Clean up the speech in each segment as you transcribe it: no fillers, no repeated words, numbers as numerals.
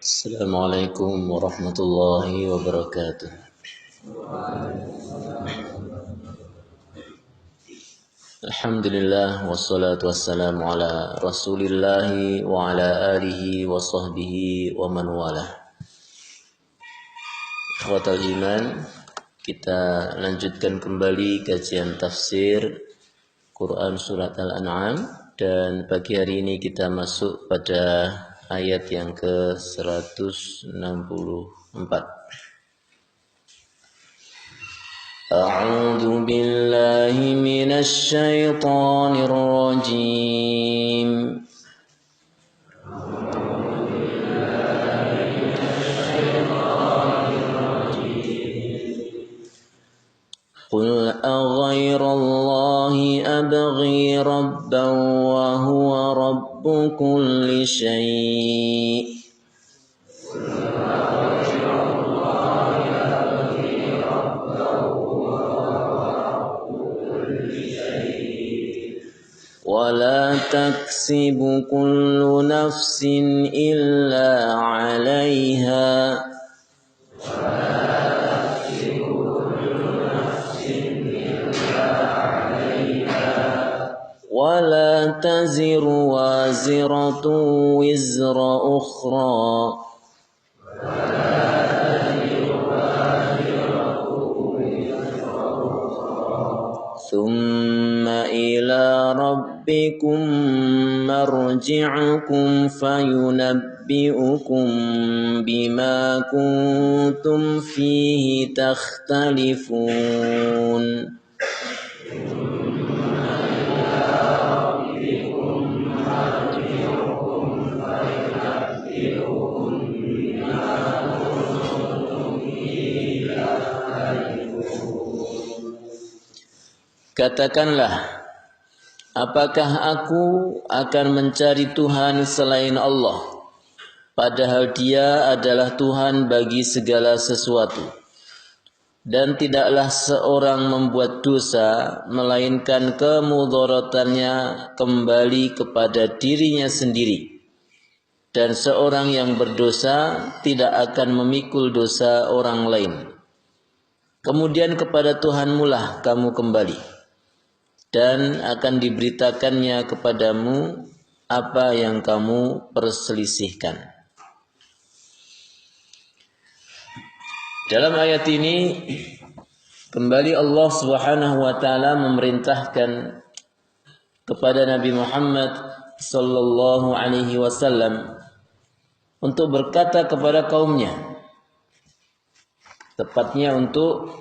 Assalamualaikum warahmatullahi wabarakatuh. Alhamdulillah wassalatu wassalamu ala Rasulillahi wa ala alihi wa sahbihi wa man walah. Ikhwatal iman, kita lanjutkan kembali kajian tafsir Quran surat Al-An'am, dan pagi hari ini kita masuk pada ayat yang ke-164. A'udzu billahi minasy syaithanir rajim. Qul aghayrallahi abghi rabban wa huwa rabbu kulli syai'. ولا تكسب كل نفس إلا عليها ولا تزر وازرة وزر أخرى ثم إلى ربكم مرجعكم فينبئكم بما كنتم فيه تختلفون. Katakanlah, apakah aku akan mencari Tuhan selain Allah, padahal Dia adalah Tuhan bagi segala sesuatu, dan tidaklah seorang membuat dosa melainkan kemudharatannya kembali kepada dirinya sendiri, dan seorang yang berdosa tidak akan memikul dosa orang lain. Kemudian kepada Tuhanmu lah kamu kembali, dan akan diberitakannya kepadamu apa yang kamu perselisihkan. Dalam ayat ini kembali Allah Subhanahu wa taala memerintahkan kepada Nabi Muhammad sallallahu alaihi wasallam untuk berkata kepada kaumnya, tepatnya untuk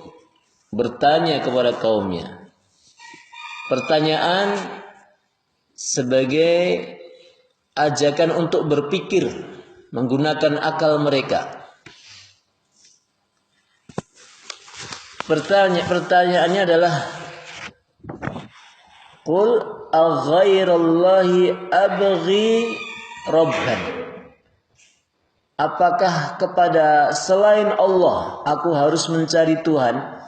bertanya kepada kaumnya. Pertanyaan sebagai ajakan untuk berpikir menggunakan akal mereka. Pertanyaannya adalah, Qul aghayrallahi abghi rabban. Apakah kepada selain Allah aku harus mencari Tuhan,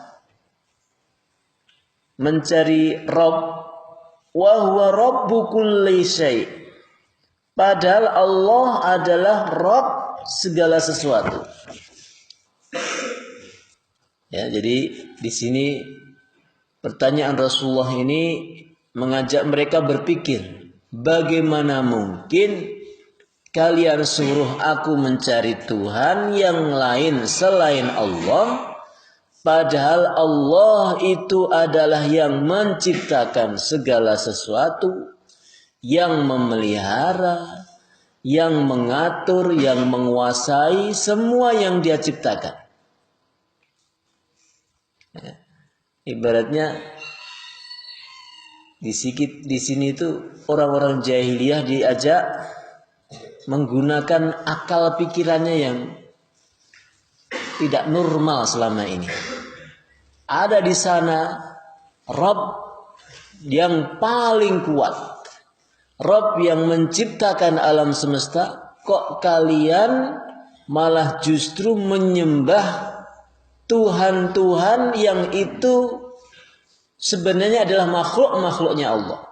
mencari Rabb, wa huwa rabbu kulli syai', padahal Allah adalah Rabb segala sesuatu. Ya, jadi di sini pertanyaan Rasulullah ini mengajak mereka berpikir, bagaimana mungkin kalian suruh aku mencari Tuhan yang lain selain Allah, padahal Allah itu adalah yang menciptakan segala sesuatu, yang memelihara, yang mengatur, yang menguasai semua yang Dia ciptakan. Ya, ibaratnya di sini itu orang-orang jahiliyah diajak menggunakan akal pikirannya yang tidak normal selama ini. Ada di sana Rabb yang paling kuat, Rabb yang menciptakan alam semesta, kok kalian malah justru menyembah Tuhan-Tuhan yang itu sebenarnya adalah makhluk-makhluknya Allah.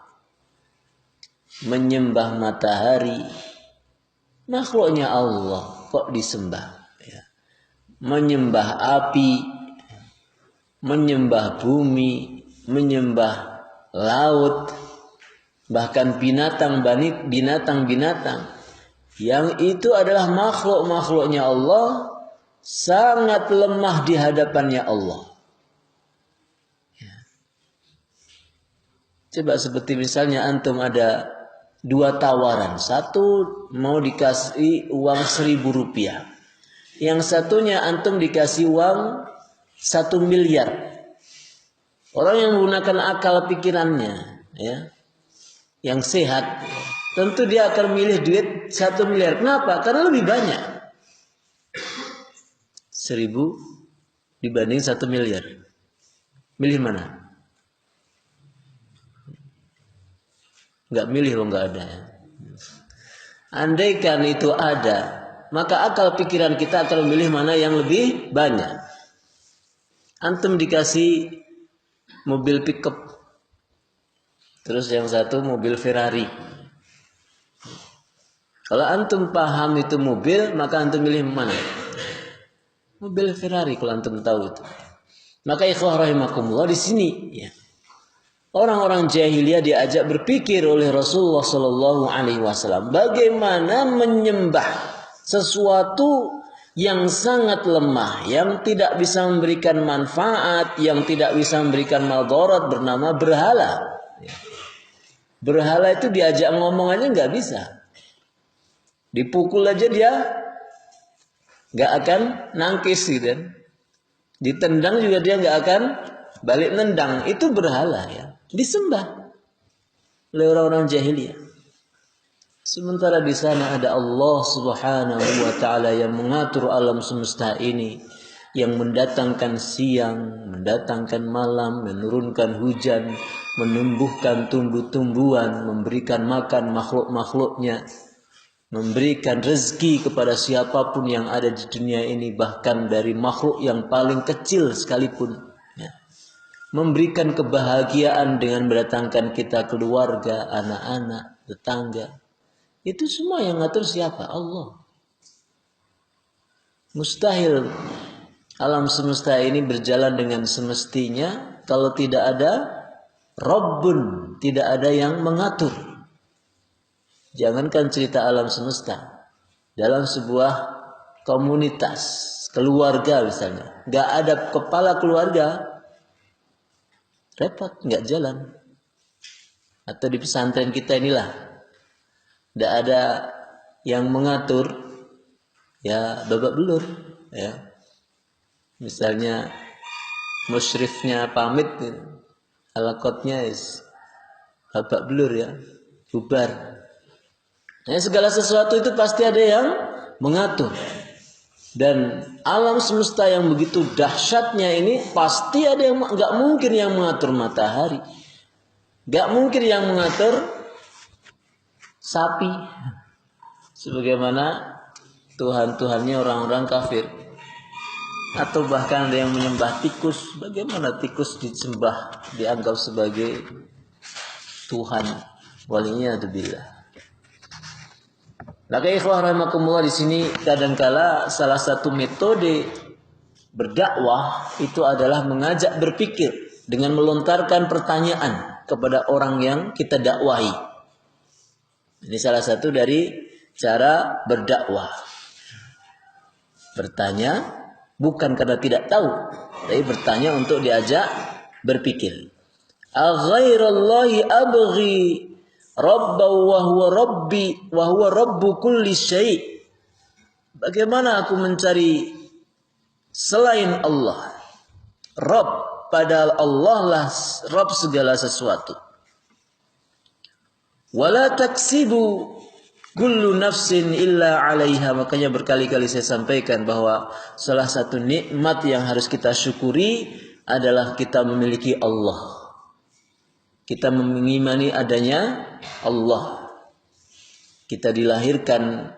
Menyembah matahari, makhluknya Allah. kok disembah. Ya. Menyembah api, menyembah bumi, menyembah laut, bahkan binatang-binatang yang itu adalah makhluk-makhluknya Allah, sangat lemah di hadapannya Allah. Coba seperti misalnya antum ada 2 tawaran. Satu mau dikasih uang 1.000 rupiah. Yang satunya antum dikasih uang 1 miliar. Orang yang menggunakan akal pikirannya, ya, yang sehat, tentu dia akan milih duit 1 miliar. Kenapa? Karena lebih banyak. 1.000 dibanding 1 miliar. Milih mana? Nggak milih kalau nggak ada. Andaikan itu ada, maka akal pikiran kita akan memilih mana yang lebih banyak. Antum dikasih mobil pickup, terus yang satu mobil Ferrari. Kalau antum paham itu mobil, maka antum milih mana? Mobil Ferrari kalau antum tahu itu. Maka ikhwah rahimakumullah di sini, ya. Orang-orang jahiliyah diajak berpikir oleh Rasulullah Sallallahu Alaihi Wasallam bagaimana menyembah sesuatu yang sangat lemah, yang tidak bisa memberikan manfaat, yang tidak bisa memberikan madarat, bernama berhala. Berhala itu diajak ngomong aja nggak bisa, dipukul aja dia nggak akan nangkis gitu, ditendang juga dia nggak akan balik nendang. Itu berhala, ya, disembah oleh orang-orang jahiliyah. Sementara di sana ada Allah Subhanahu wa taala yang mengatur alam semesta ini, yang mendatangkan siang, mendatangkan malam, menurunkan hujan, menumbuhkan tumbuh-tumbuhan, memberikan makan makhluk-makhluknya, memberikan rezeki kepada siapapun yang ada di dunia ini, bahkan dari makhluk yang paling kecil sekalipun. Memberikan kebahagiaan dengan mendatangkan kita keluarga, anak-anak, tetangga. Itu semua yang ngatur siapa? Allah. Mustahil alam semesta ini berjalan dengan semestinya kalau tidak ada Rabbun, tidak ada yang mengatur. Jangankan cerita alam semesta, dalam sebuah komunitas, keluarga misalnya, gak ada kepala keluarga, repot, nggak jalan. Atau di pesantren kita inilah, tidak ada yang mengatur, ya babak belur, ya. Misalnya musyrifnya pamit, alakotnya babak belur, ya, bubar. Nah, segala sesuatu itu pasti ada yang mengatur. Dan alam semesta yang begitu dahsyatnya ini pasti ada yang nggak mungkin yang mengatur matahari, nggak mungkin yang mengatur sapi, sebagaimana Tuhan-Tuhannya orang-orang kafir, atau bahkan ada yang menyembah tikus. Bagaimana tikus disembah, dianggap sebagai Tuhan? Waliyadzubillah. Maka ikhwah rahimakumullah, di sini kadangkala salah satu metode berdakwah itu adalah mengajak berpikir dengan melontarkan pertanyaan kepada orang yang kita dakwahi. Ini salah satu dari cara berdakwah. Bertanya bukan karena tidak tahu, tapi bertanya untuk diajak berpikir. Aghairallahi abghi Rabba wa huwa rabbi wa huwa rabbu kulli syai'. Bagaimana aku mencari selain Allah Rabb, padahal Allah lah Rabb segala sesuatu. Wala taksibu kullu nafsin illa 'alaiha. Makanya berkali-kali saya sampaikan bahwa salah satu nikmat yang harus kita syukuri adalah kita memiliki Allah. Kita mengimani adanya Allah. Kita dilahirkan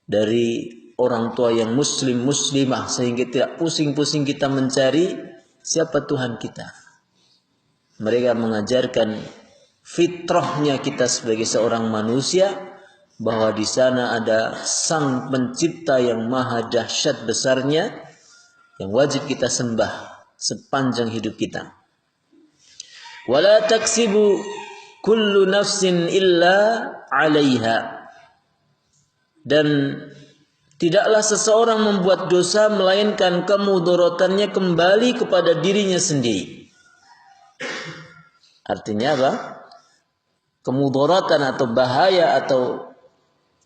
dari orang tua yang muslim, muslimah, sehingga tidak pusing-pusing kita mencari siapa Tuhan kita. Mereka mengajarkan fitrahnya kita sebagai seorang manusia bahwa di sana ada Sang Pencipta yang maha dahsyat besarnya yang wajib kita sembah sepanjang hidup kita. Wala taksibu kullu nafsin illa 'alaiha. Dan tidaklah seseorang membuat dosa melainkan kemudorotannya kembali kepada dirinya sendiri. Artinya apa? Kemudorotan atau bahaya atau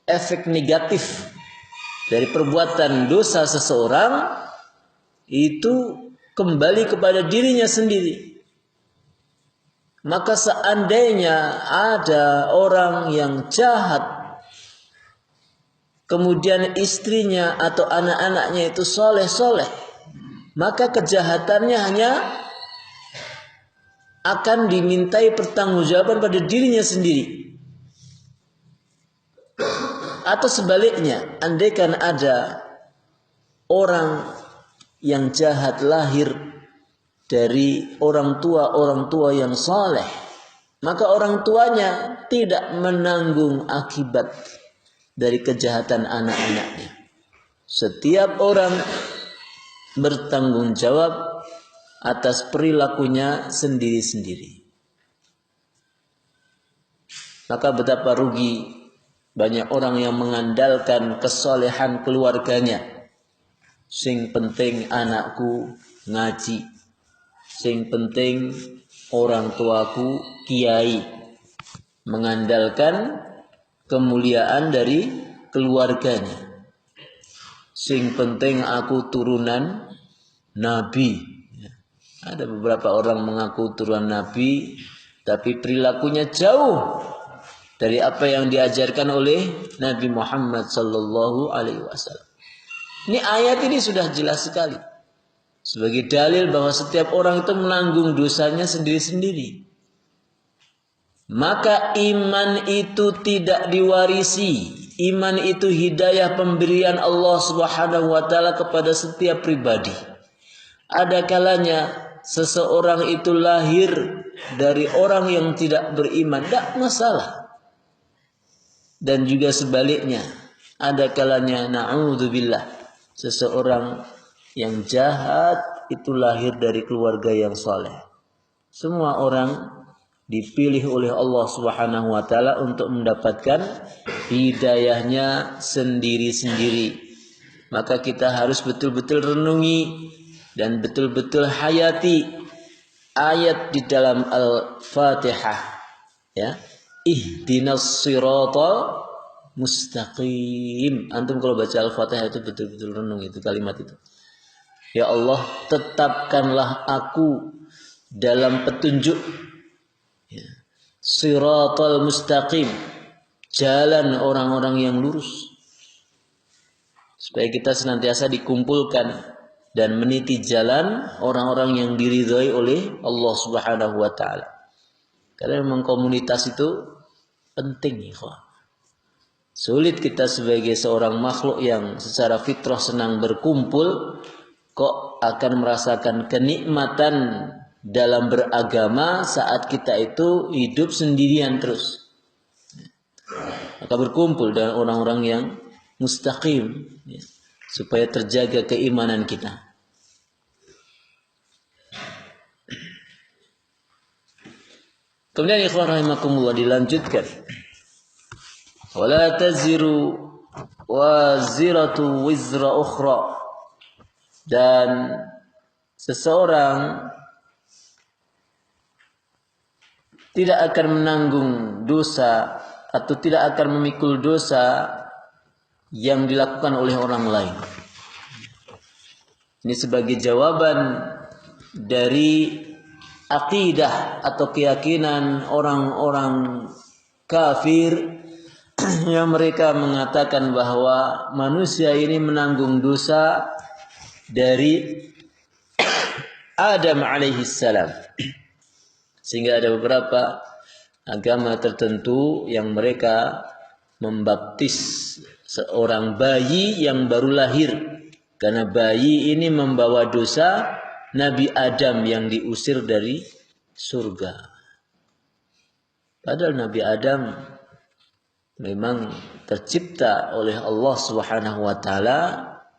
efek negatif dari perbuatan dosa seseorang itu kembali kepada dirinya sendiri. Maka seandainya ada orang yang jahat, kemudian istrinya atau anak-anaknya itu soleh-soleh, maka kejahatannya hanya akan dimintai pertanggungjawaban pada dirinya sendiri. Atau sebaliknya, andaikan ada orang yang jahat lahir dari orang tua yang soleh, maka orang tuanya tidak menanggung akibat dari kejahatan anak-anaknya. Setiap orang bertanggung jawab atas perilakunya sendiri-sendiri. Maka betapa rugi banyak orang yang mengandalkan kesolehan keluarganya. Sing penting anakku ngaji, sing penting orang tuaku kiai. Mengandalkan kemuliaan dari keluarganya. Sing penting aku turunan nabi. Ada beberapa orang mengaku turunan nabi, tapi perilakunya jauh dari apa yang diajarkan oleh Nabi Muhammad sallallahu alaihi wasallam. Ini ayat ini sudah jelas sekali sebagai dalil bahwa setiap orang itu menanggung dosanya sendiri-sendiri. Maka iman itu tidak diwarisi. Iman itu hidayah pemberian Allah Subhanahu wa taala kepada setiap pribadi. Ada kalanya seseorang itu lahir dari orang yang tidak beriman, tidak masalah. Dan juga sebaliknya, ada kalanya na'udzubillah, seseorang yang jahat itu lahir dari keluarga yang soleh. Semua orang dipilih oleh Allah Subhanahu wa taala untuk mendapatkan hidayahnya sendiri-sendiri. Maka kita harus betul-betul renungi dan betul-betul hayati ayat di dalam Al-Fatihah, ya. Ihdinas siratal mustaqim. Antum kalau baca Al-Fatihah itu betul-betul renung itu kalimat itu. Ya Allah, tetapkanlah aku dalam petunjuk, ya. Siratal mustaqim, jalan orang-orang yang lurus. Supaya kita senantiasa dikumpulkan dan meniti jalan orang-orang yang diridhai oleh Allah Subhanahu wa taala. Karena memang komunitas itu penting, ikhwan. Sulit kita sebagai seorang makhluk yang secara fitrah senang berkumpul kok akan merasakan kenikmatan dalam beragama saat kita itu hidup sendirian terus. Maka berkumpul dengan orang-orang yang mustaqim, ya, supaya terjaga keimanan kita. Kemudian ikhwan rahimakumullah dilanjutkan. Wala taziru waziratu wizra ukhra. Dan seseorang tidak akan menanggung dosa atau tidak akan memikul dosa yang dilakukan oleh orang lain. Ini sebagai jawaban dari akidah atau keyakinan orang-orang kafir yang mereka mengatakan bahwa manusia ini menanggung dosa dari Adam alaihissalam. Sehingga ada beberapa agama tertentu yang mereka membaptis seorang bayi yang baru lahir, karena bayi ini membawa dosa Nabi Adam yang diusir dari surga. Padahal Nabi Adam memang tercipta oleh Allah Subhanahu wa taala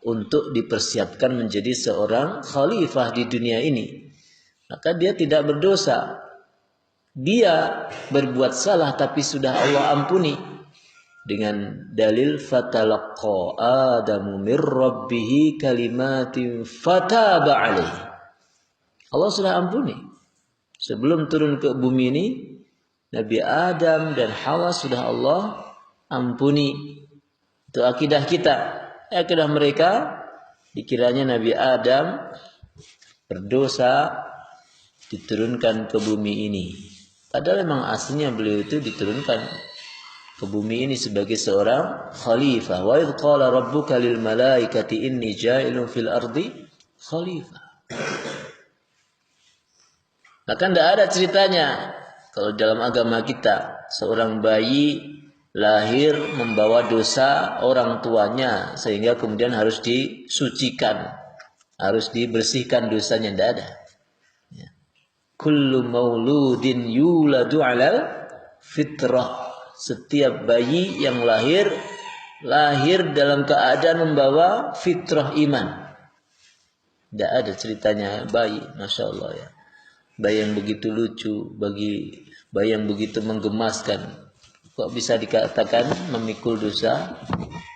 untuk dipersiapkan menjadi seorang khalifah di dunia ini. Maka dia tidak berdosa. Dia berbuat salah tapi sudah Allah ampuni dengan dalil fatalaqqa Adamu mir rabbih kalimatin fataba alaihi. Allah sudah ampuni. Sebelum turun ke bumi ini, Nabi Adam dan Hawa sudah Allah ampuni. Itu akidah kita. Akidah mereka dikiranya Nabi Adam berdosa diturunkan ke bumi ini. Padahal memang aslinya beliau itu diturunkan ke bumi ini sebagai seorang khalifah. Wa idh qala rabbuka lil malaikati inni ja'ilun fil ardi khalifah. Maka tidak ada ceritanya kalau dalam agama kita seorang bayi lahir membawa dosa orang tuanya sehingga kemudian harus disucikan, harus dibersihkan dosanya. Tidak ada. Kullu mauludin yuladu alal fitrah. Setiap bayi yang lahir dalam keadaan membawa fitrah iman. Tidak ada ceritanya bayi, Masya Allah ya. Bayi yang begitu lucu, bayi yang begitu menggemaskan. Kok bisa dikatakan memikul dosa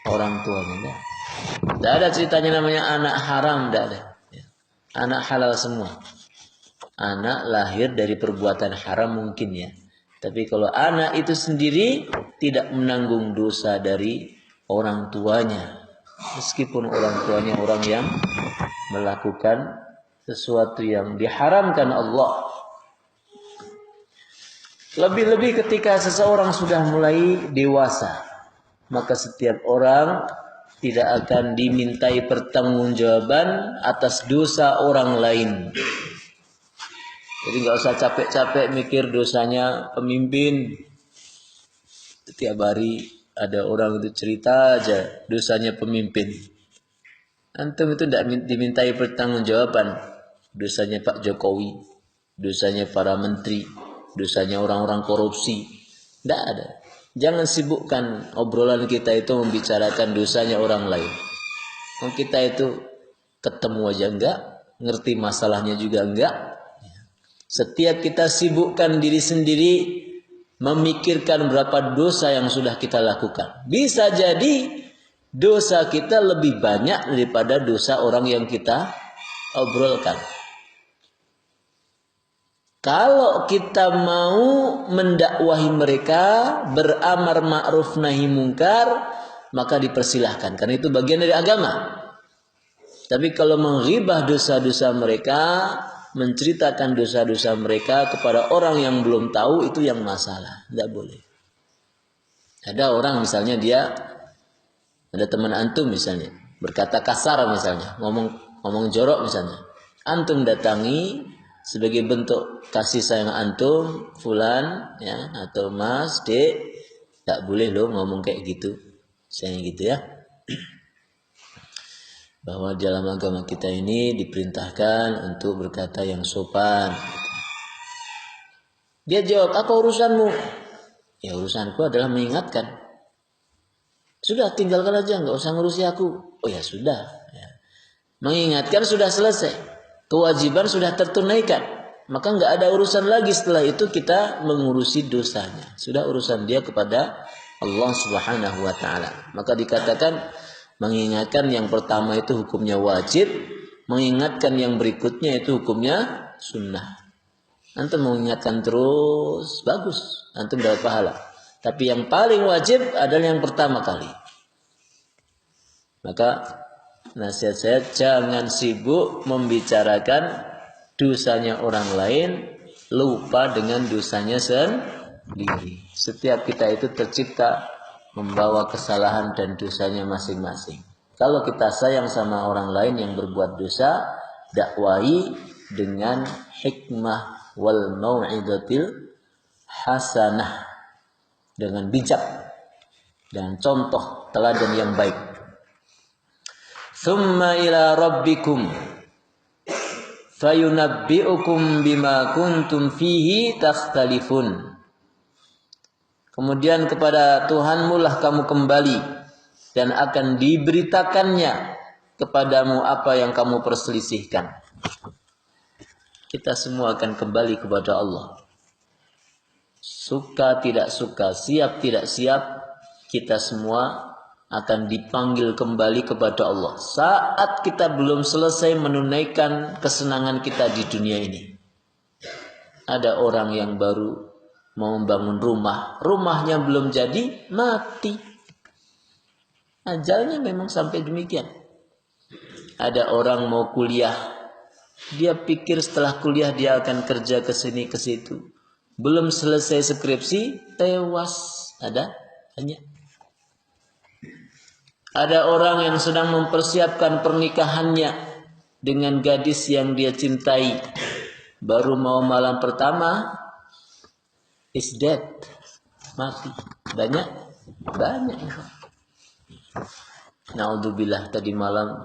orang tuanya? Tidak ada ceritanya namanya anak haram, tidak ada. Anak halal semua. Anak lahir dari perbuatan haram mungkin ya. Tapi kalau anak itu sendiri tidak menanggung dosa dari orang tuanya. Meskipun orang tuanya orang yang melakukan sesuatu yang diharamkan Allah. Lebih-lebih ketika seseorang sudah mulai dewasa, maka setiap orang tidak akan dimintai pertanggungjawaban atas dosa orang lain. Jadi nggak usah capek-capek mikir dosanya pemimpin. Setiap hari ada orang itu cerita aja dosanya pemimpin. Antum itu tidak dimintai pertanggungjawaban. Dosanya Pak Jokowi, dosanya para menteri, dosanya orang-orang korupsi. Tidak ada. Jangan sibukkan obrolan kita itu membicarakan dosanya orang lain. Kita itu ketemu aja enggak, ngerti masalahnya juga enggak. Setiap kita sibukkan diri sendiri memikirkan berapa dosa yang sudah kita lakukan. Bisa jadi dosa kita lebih banyak daripada dosa orang yang kita obrolkan. Kalau kita mau mendakwahi mereka, beramar ma'ruf nahi mungkar, maka dipersilahkan. Karena itu bagian dari agama. Tapi kalau menghibah dosa-dosa mereka, menceritakan dosa-dosa mereka kepada orang yang belum tahu, itu yang masalah. Tidak boleh. Ada orang misalnya ada teman antum misalnya, berkata kasar misalnya, ngomong jorok misalnya. Antum datangi, sebagai bentuk kasih sayang antum, fulan ya atau mas, dek, tak boleh lo ngomong kayak gitu. Saya gitu ya. Bahwa dalam agama kita ini diperintahkan untuk berkata yang sopan. Dia jawab, apa urusanmu? Ya urusanku adalah mengingatkan. Sudah tinggalkan aja, nggak usah ngurusi aku. Oh ya sudah. Ya. Mengingatkan sudah selesai. Kewajiban sudah tertunaikan, maka nggak ada urusan lagi setelah itu kita mengurusi dosanya. Sudah urusan dia kepada Allah Subhanahu wa taala. Maka dikatakan mengingatkan yang pertama itu hukumnya wajib, mengingatkan yang berikutnya itu hukumnya sunnah. Antum mengingatkan terus bagus, antum dapat pahala. Tapi yang paling wajib adalah yang pertama kali. Maka nasihat saya, jangan sibuk membicarakan dosanya orang lain, lupa dengan dosanya sendiri. Setiap kita itu tercipta membawa kesalahan dan dosanya masing-masing. Kalau kita sayang sama orang lain yang berbuat dosa, dakwahi dengan hikmah wal mau'izatil hasanah, dengan bijak dan contoh teladan yang baik. Thumma ila rabbikum fayunabbi'ukum bima kuntum fihi takhtalifun. Kemudian kepada Tuhanmu lah kamu kembali, dan akan diberitakannya kepadamu apa yang kamu perselisihkan. Kita semua akan kembali kepada Allah. Suka tidak suka, siap tidak siap, kita semua akan dipanggil kembali kepada Allah saat kita belum selesai menunaikan kesenangan kita di dunia ini. Ada orang yang baru mau membangun rumah, rumahnya belum jadi, mati. Ajalnya memang sampai demikian. Ada orang mau kuliah, dia pikir setelah kuliah dia akan kerja ke sini ke situ. Belum selesai skripsi, tewas. Ada banyak. Ada orang yang sedang mempersiapkan pernikahannya dengan gadis yang dia cintai. Baru mau malam pertama, is dead, mati. Banyak. Naudzubillah, tadi malam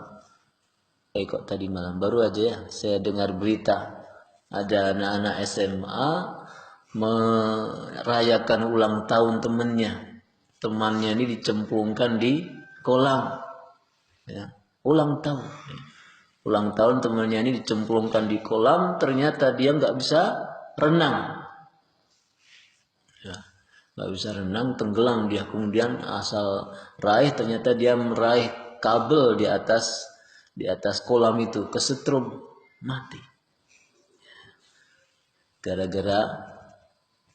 baru aja ya saya dengar berita ada anak-anak SMA merayakan ulang tahun temannya ini dicemplungkan di kolam ya. ulang tahun temannya ini dicemplungkan di kolam, ternyata dia nggak bisa renang ya. Nggak bisa renang, tenggelam dia. Kemudian asal raih, ternyata dia meraih kabel di atas kolam itu, kesetrum, mati. Gara-gara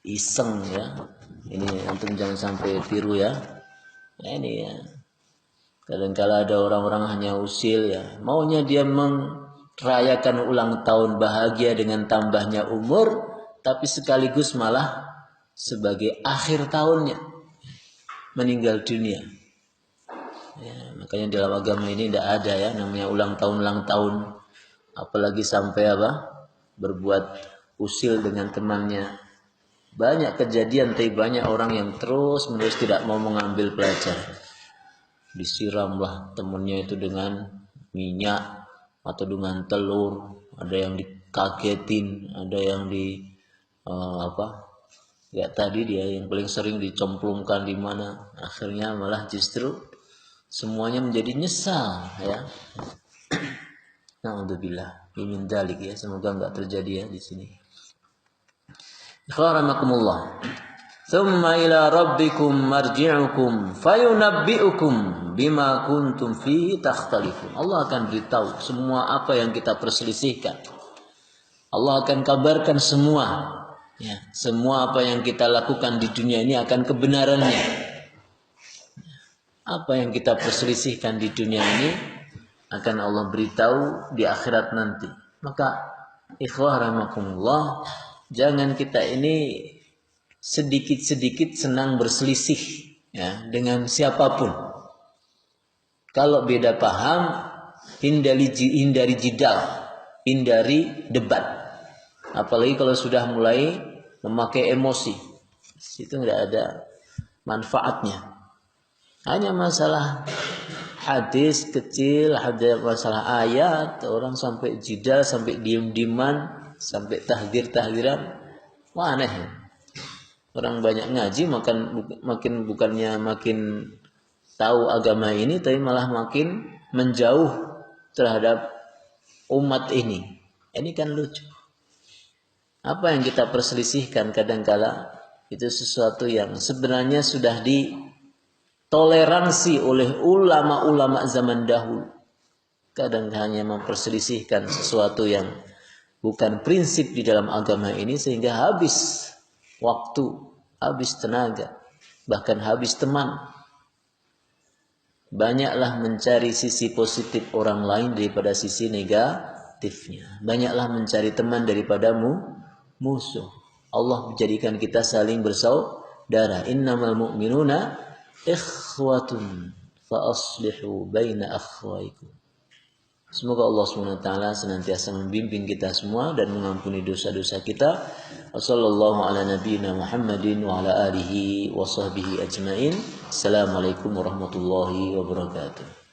iseng ya. Ini antum jangan sampai tiru ya. Nah, ini ya. Kadang-kala ada orang-orang hanya usil ya. Maunya dia merayakan ulang tahun bahagia dengan tambahnya umur, tapi sekaligus malah sebagai akhir tahunnya meninggal dunia. Ya, makanya dalam agama ini tidak ada ya namanya ulang tahun, apalagi sampai berbuat usil dengan temannya. Banyak kejadian, tapi banyak orang yang terus menerus tidak mau mengambil pelajaran. Disiramlah temannya itu dengan minyak atau dengan telur, ada yang dikagetin, ada yang ya tadi dia yang paling sering dicemplungkan di mana, akhirnya malah justru semuanya menjadi nyesal ya. Naudzubillah min dzalik ya, semoga enggak terjadi ya di sini. Ikhwanakumullah. Tsumma ila rabbikum marji'ukum fayunabbi'ukum bima kuntum fihi takhtalifun. Allah akan beritahu semua apa yang kita perselisihkan. Allah akan kabarkan semua ya, semua apa yang kita lakukan di dunia ini akan kebenarannya. Apa yang kita perselisihkan di dunia ini akan Allah beritahu di akhirat nanti. Maka ikhwah rahimakumullah, jangan kita ini sedikit-sedikit senang berselisih ya dengan siapapun. Kalau beda paham, hindari jidal, hindari debat. Apalagi kalau sudah mulai memakai emosi, itu tidak ada manfaatnya. Hanya masalah hadis kecil, ada masalah ayat, orang sampai jidal, sampai diem-dieman, sampai tahdir-tahdiran, wah aneh. Orang banyak ngaji bukannya makin tahu agama ini, tapi malah makin menjauh terhadap umat ini. Ini kan lucu. Apa yang kita perselisihkan kadangkala itu sesuatu yang sebenarnya sudah ditoleransi oleh ulama-ulama zaman dahulu. Kadang hanya memperselisihkan sesuatu yang bukan prinsip di dalam agama ini, sehingga habis waktu, habis tenaga, bahkan habis teman. Banyaklah mencari sisi positif orang lain daripada sisi negatifnya. Banyaklah mencari teman daripada musuh. Allah menjadikan kita saling bersaudara. Innamal mu'minuna ikhwatun fa aslihu baina akhwaikum. Semoga Allah SWT senantiasa membimbing kita semua dan mengampuni dosa-dosa kita. Wassallallahu ala nabiyyina Muhammadin wa ala alihi wa sahbihi ajmain. Assalamualaikum warahmatullahi wabarakatuh.